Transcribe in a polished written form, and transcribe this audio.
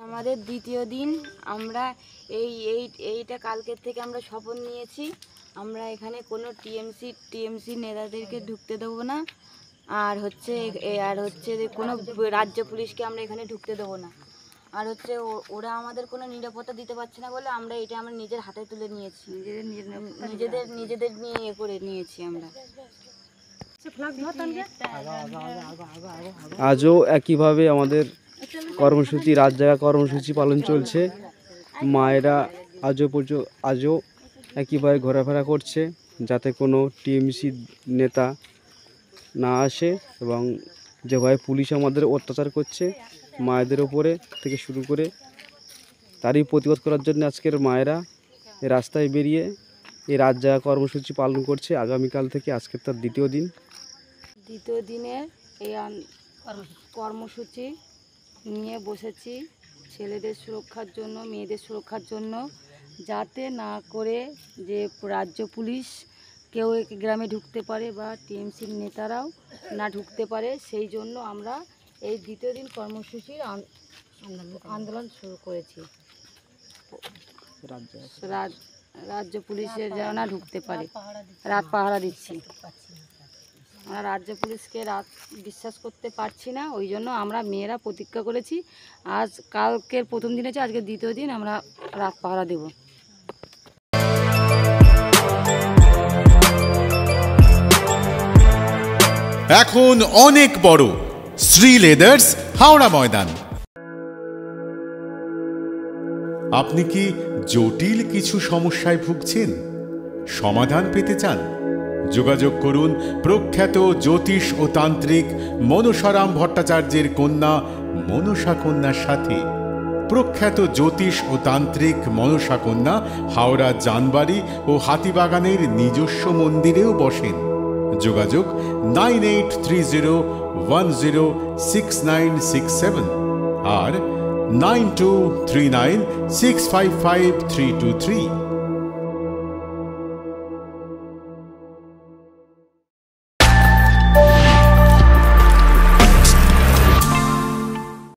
আমাদের দ্বিতীয় দিন আমরা এইটা কালকের থেকে আমরা শপথ নিয়েছি, আমরা এখানে কোনো টিএমসি নেতাদেরকে ঢুকতে দেবো না, আর হচ্ছে কোনো রাজ্য পুলিশকে আমরা এখানে ঢুকতে দেবো না, আর হচ্ছে ওরা আমাদের কোনো নিরাপত্তা দিতে পারছে না বলে আমরা আমরা নিজের হাতে তুলে নিয়েছি, নিজেদের নিয়ে করে নিয়েছি আমরা। আজও একইভাবে আমাদের কর্মসূচি, রাত জাগা কর্মসূচি পালন চলছে। মায়েরা আজও একইভাবে ঘোরাফেরা করছে যাতে কোনো টিএমসি নেতা না আসে, এবং যেভাবে পুলিশ আমাদের অত্যাচার করছে মায়েদের ওপরে থেকে শুরু করে, তারই প্রতিবাদ করার জন্য আজকের মায়েরা এই রাস্তায় বেরিয়ে এই রাত জাগা কর্মসূচি পালন করছে। আগামীকাল থেকে আজকের তার দ্বিতীয় দিনের এই কর্মসূচি নিয়ে বসেছি ছেলেদের সুরক্ষার জন্য, মেয়েদের সুরক্ষার জন্য, যাতে না করে যে রাজ্য পুলিশ কেউ গ্রামে ঢুকতে পারে বা টিএমসির নেতারাও না ঢুকতে পারে, সেই জন্য আমরা এই দ্বিতীয় দিন কর্মসূচির আন্দোলন শুরু করেছি। রাজ্য পুলিশের যেন না ঢুকতে পারে, রাত পাহারা দিচ্ছি। আমরা রাজ্য পুলিশকে বিশ্বাস করতে পারছি না, ওই জন্য আমরা মেয়েরা প্রতিজ্ঞা করেছি কালকের প্রথম দিন আছে, আজকে দ্বিতীয় দিন আমরা রাত পাহারা দেব। এখন অনেক বড় শ্রী লেদার্স হাওড়া ময়দান। আপনি কি জটিল কিছু সমস্যায় ভুগছেন, সমাধান পেতে চান? যোগাযোগ করুন প্রখ্যাত জ্যোতিষ ও তান্ত্রিক মনসারাম ভট্টাচার্যের কন্যা মনসা কন্যার সাথে। প্রখ্যাত জ্যোতিষ ও তান্ত্রিক মনসা কন্যা হাওড়া জানবাড়ি ও হাতিবাগানের নিজস্ব মন্দিরেও বসেন। যোগাযোগ 9830106967 আর 9239655323।